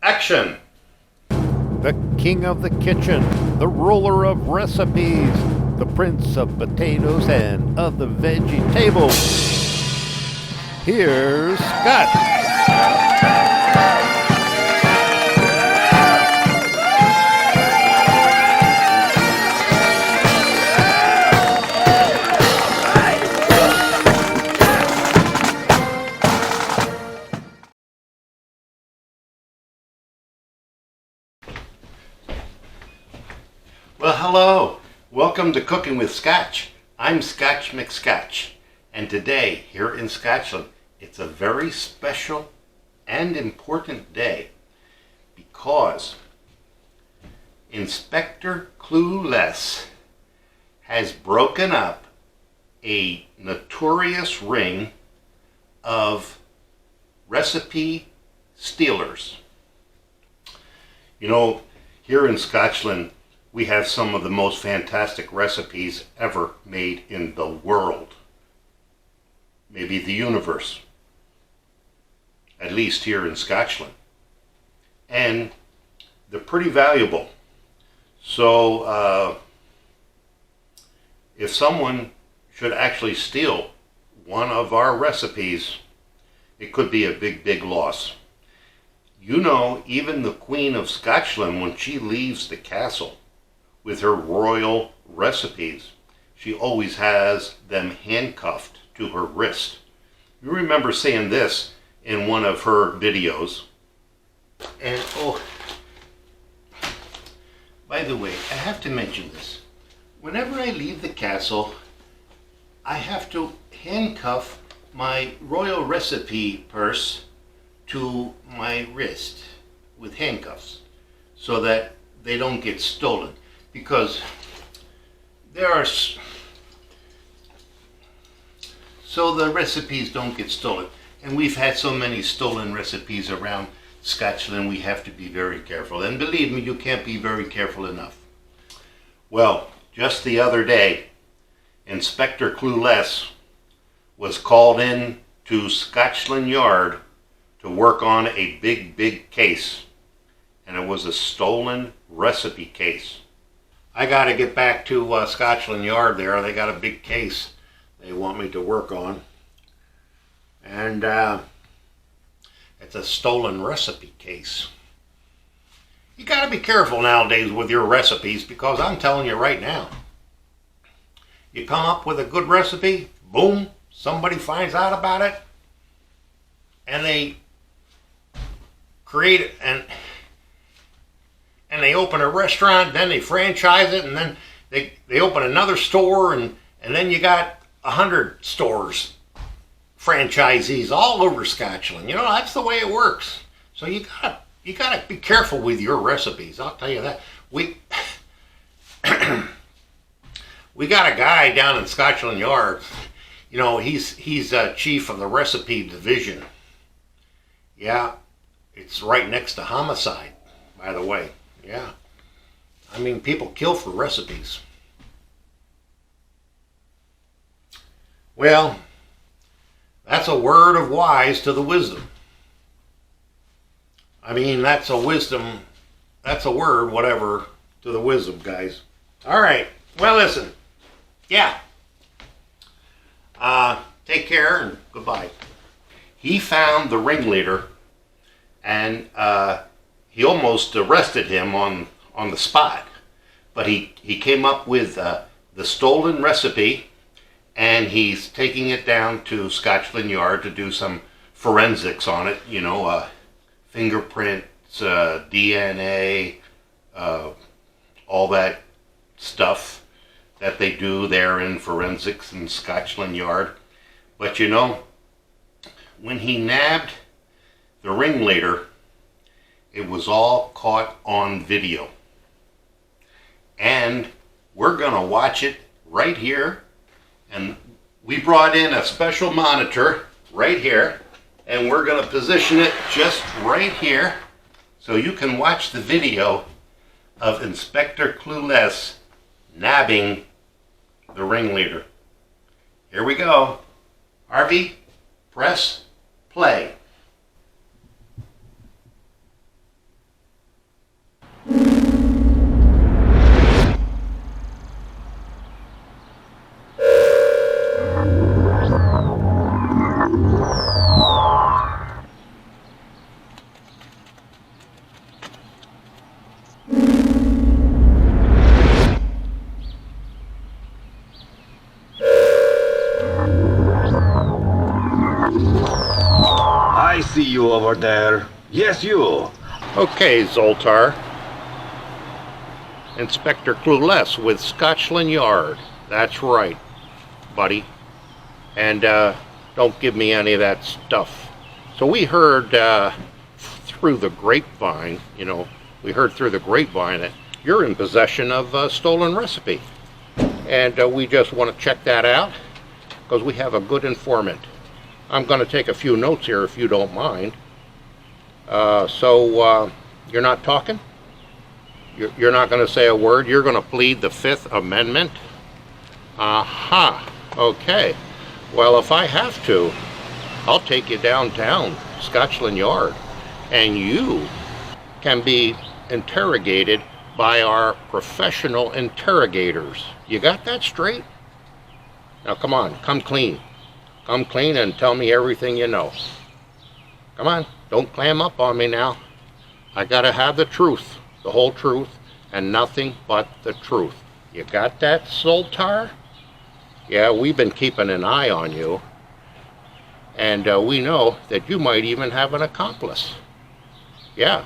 Action! The king of the kitchen, the ruler of recipes, the prince of potatoes and of the veggie table. Here's Scott. Well, hello. Welcome to Cooking with Scotch. I'm Scotch McScotch. And today, here in Scotchland, it's a very special and important day because Inspector Clew has broken up a notorious ring of recipe stealers. You know, here in Scotchland, we have some of the most fantastic recipes ever made in the world. Maybe the universe. At least here in Scotchland. And they're pretty valuable. So, if someone should actually steal one of our recipes, it could be a big, big loss. You know, even the Queen of Scotchland, when she leaves the castle with her royal recipes, she always has them handcuffed to her wrist. You remember seeing this in one of her videos. And oh, by the way, I have to mention this. Whenever I leave the castle, I have to handcuff my royal recipe purse to my wrist with handcuffs so that they don't get stolen. Because there are, so the recipes don't get stolen. And we've had so many stolen recipes around Scotchland, we have to be very careful. And believe me, you can't be very careful enough. Well, just the other day, Inspector Clew was called in to Scotchland Yard to work on a big, big case. And it was a stolen recipe case. I got to get back to Scotchland Yard there. They got a big case they want me to work on. And it's a stolen recipe case. You got to be careful nowadays with your recipes because I'm telling you right now, you come up with a good recipe, boom, somebody finds out about it, and they create it and they open a restaurant, then they franchise it, and then they open another store, and then you got 100 stores, franchisees all over Scotchland. You know, that's the way it works. So you gotta be careful with your recipes. I'll tell you that. We we got a guy down in Scotchland Yard. You know, he's chief of the recipe division. Yeah, it's right next to homicide, by the way. Yeah. I mean, people kill for recipes. Well, that's a word of wise to the wisdom. I mean, that's a word, whatever, to the wisdom, guys. All right. Well, listen. Yeah. Take care and goodbye. He found the ringleader and he almost arrested him on the spot. But he came up with the stolen recipe, and he's taking it down to Scotchland Yard to do some forensics on it. You know, fingerprints, DNA, all that stuff that they do there in forensics in Scotchland Yard. But you know, when he nabbed the ringleader, it was all caught on video. And we're going to watch it right here. And we brought in a special monitor right here. And we're going to position it just right here so you can watch the video of Inspector Clew nabbing the ringleader. Here we go. Harvey, press play. see you over there. Yes, you. Okay, Zoltar. Inspector Clueless with Scotchland Yard. That's right, buddy. And don't give me any of that stuff. So we heard through the grapevine, that you're in possession of a stolen recipe. And we just want to check that out because we have a good informant. I'm going to take a few notes here if you don't mind. So you're not talking? You're not going to say a word? You're going to plead the Fifth Amendment? Aha. Okay. Well, if I have to, I'll take you downtown, Scotchland Yard, and you can be interrogated by our professional interrogators. You got that straight? Now come on, come clean. Come clean and tell me everything you know. Come on, don't clam up on me now. I gotta have the truth, the whole truth, and nothing but the truth. You got that, Zoltar? Yeah, we've been keeping an eye on you. And we know that you might even have an accomplice. Yeah,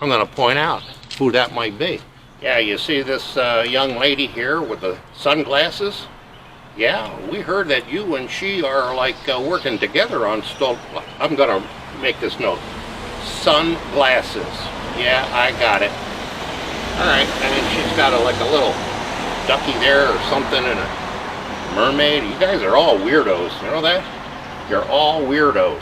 I'm gonna point out who that might be. Yeah, you see this young lady here with the sunglasses? Yeah, we heard that you and she are like working together on I'm gonna make this note. Sunglasses. Yeah, I got it. Alright, and then she's got like a little ducky there or something and a mermaid. You guys are all weirdos, you know that? You're all weirdos.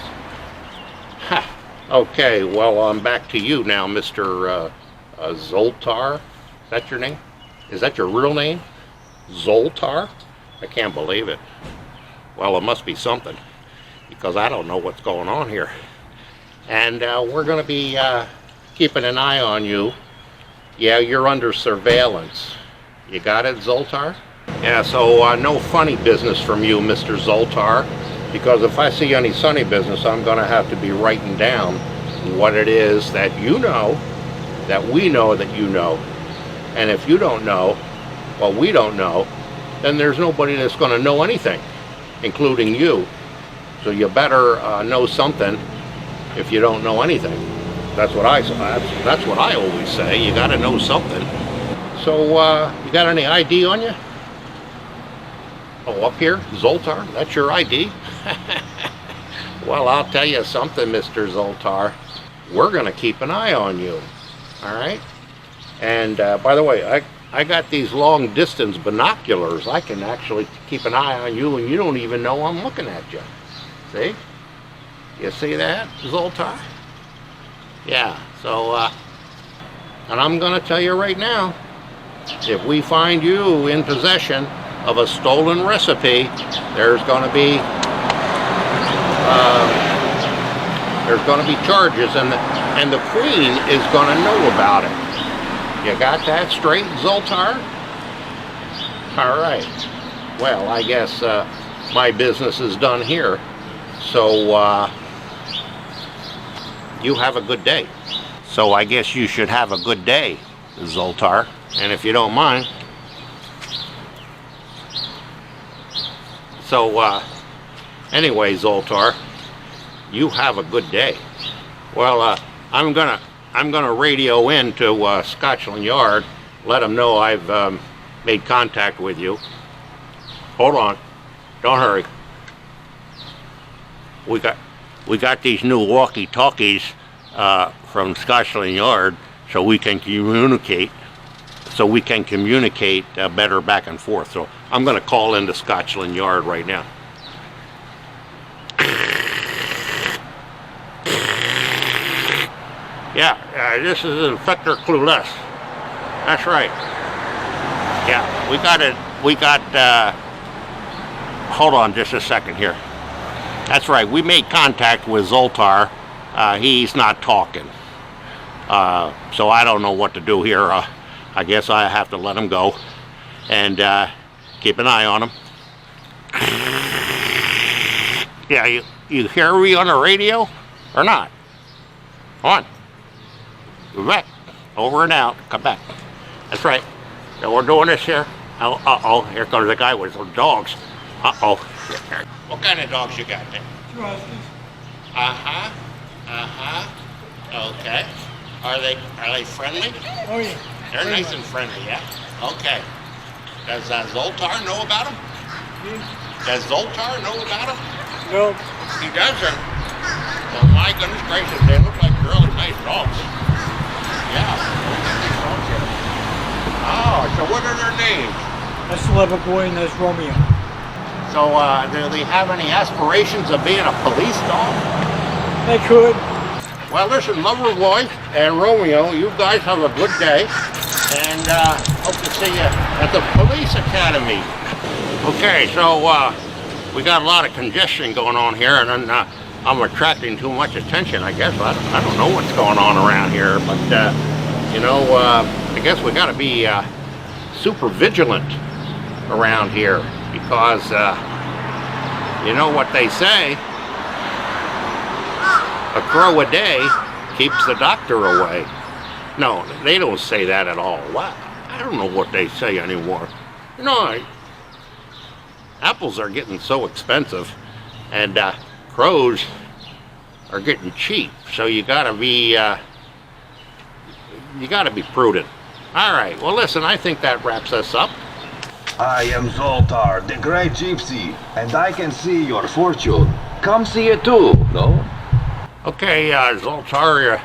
Ha! Okay, well, I'm back to you now, Mr. Zoltar. Is that your name? Is that your real name? Zoltar? I can't believe it. Well, it must be something, because I don't know what's going on here. And we're going to be keeping an eye on you. Yeah, you're under surveillance. You got it, Zoltar? Yeah, so no funny business from you, Mr. Zoltar, because if I see any funny business, I'm going to have to be writing down what it is that you know, that we know that you know. And if you don't know, well, we don't know, then there's nobody that's going to know anything, including you. So you better know something if you don't know anything. That's what I always say. You got to know something. So you got any ID on you? Oh, up here, Zoltar. That's your ID. Well, I'll tell you something, Mr. Zoltar. We're going to keep an eye on you. All right. And by the way, I got these long distance binoculars. I can actually keep an eye on you and you don't even know I'm looking at you. See? You see that, Zoltar? Yeah, so, and I'm going to tell you right now, if we find you in possession of a stolen recipe, there's going to be charges, and the Queen is going to know about it. You got that straight, Zoltar? All right. Well, I guess my business is done here. So you have a good day. So I guess you should have a good day, Zoltar. And if you don't mind. So anyway, Zoltar, you have a good day. Well, I'm gonna radio in to Scotchland Yard, let them know I've made contact with you. Hold on, don't hurry. We got these new walkie-talkies from Scotchland Yard, so we can communicate. Better back and forth. So I'm going to call into Scotchland Yard right now. Yeah, this is Inspector Clueless. That's right. Yeah, we got, hold on just a second here. That's right, we made contact with Zoltar. He's not talking. So I don't know what to do here. I guess I have to let him go and keep an eye on him. Yeah, you hear me on the radio or not? Come on. We're back. Over and out. Come back. That's right. So we're doing this here. Oh, uh-oh. Here comes the guy with some dogs. Uh-oh. What kind of dogs you got there? Two huskies. Uh-huh. Okay. Are they friendly? Oh yeah. They're nice and friendly, yeah? Okay. Does Zoltar know about them? Does Zoltar know about them? No. He doesn't. Well, my goodness gracious, they look like really nice dogs. Yeah. Oh, so what are their names? That's the Lover Boy and that's Romeo. So, do they have any aspirations of being a police dog? They could. Well, listen, Loverboy and Romeo, you guys have a good day, and hope to see you at the police academy. Okay, so we got a lot of congestion going on here, and then, I'm attracting too much attention, I guess. I don't know what's going on around here, but you know, I guess we got to be super vigilant around here, because you know what they say, a crow a day keeps the doctor away. No, they don't say that at all. I don't know what they say anymore. You know, apples are getting so expensive, and crows are getting cheap. So you gotta be prudent. All right. Well, listen, I think that wraps us up. I am Zoltar, the great gypsy, and I can see your fortune. Come see it too, no? Okay, Zoltar,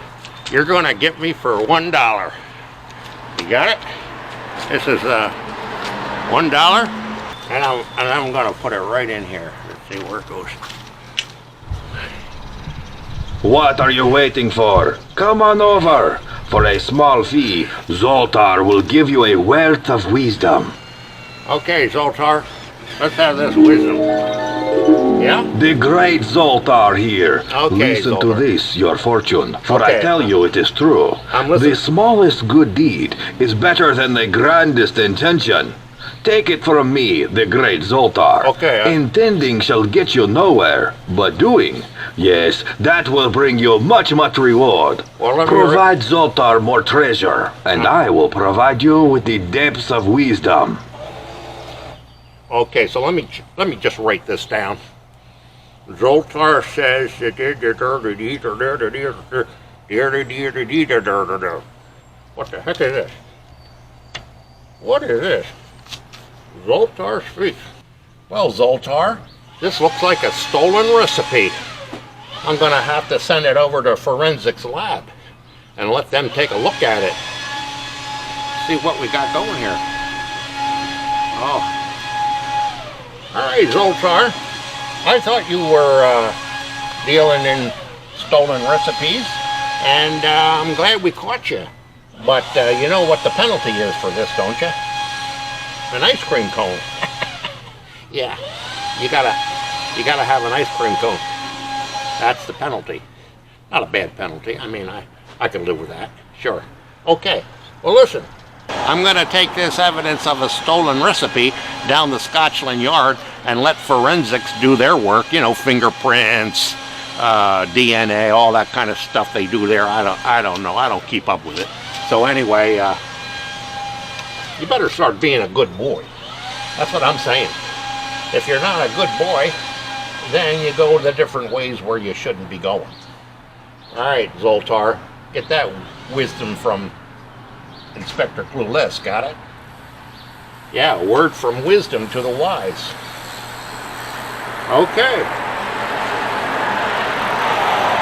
you're gonna get me for $1. You got it? This is $1, and I'm gonna put it right in here. Let's see where it goes. What are you waiting for? Come on over. For a small fee, Zoltar will give you a wealth of wisdom. Okay, Zoltar, let's have this wisdom. Yeah? The great Zoltar here. Okay, Listen to Zoltar. this, your fortune, for Okay. I tell you it is true. I'm listening. The smallest good deed is better than the grandest intention. Take it from me, the great Zoltar. Okay, Intending shall get you nowhere, but doing, yes, that will bring you much, much reward. Well, let me Provide Zoltar more treasure, and I will provide you with the depths of wisdom. Okay, so let me just write this down. Zoltar says what the heck is this? What is this? Zoltar speaks. Well, Zoltar, this looks like a stolen recipe. I'm gonna have to send it over to forensics lab and let them take a look at it. See what we got going here. Oh. All right, Zoltar. I thought you were dealing in stolen recipes, and I'm glad we caught you. But you know what the penalty is for this, don't you? An ice cream cone. Yeah, you gotta have an ice cream cone. That's the penalty. Not a bad penalty. I mean, I can live with that. Sure. Okay. Well, listen. I'm going to take this evidence of a stolen recipe down the Scotchland yard and let forensics do their work. You know, fingerprints, DNA, all that kind of stuff they do there. I don't know. I don't keep up with it. So anyway, you better start being a good boy. That's what I'm saying. If you're not a good boy, then you go the different ways where you shouldn't be going. All right, Zoltar, get that wisdom from Inspector Clueless, got it? Yeah, a word from wisdom to the wise. Okay.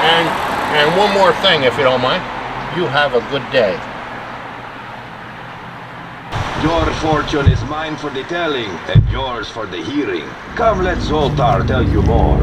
And one more thing, if you don't mind. You have a good day. Your fortune is mine for the telling, and yours for the hearing. Come, let Zoltar tell you more.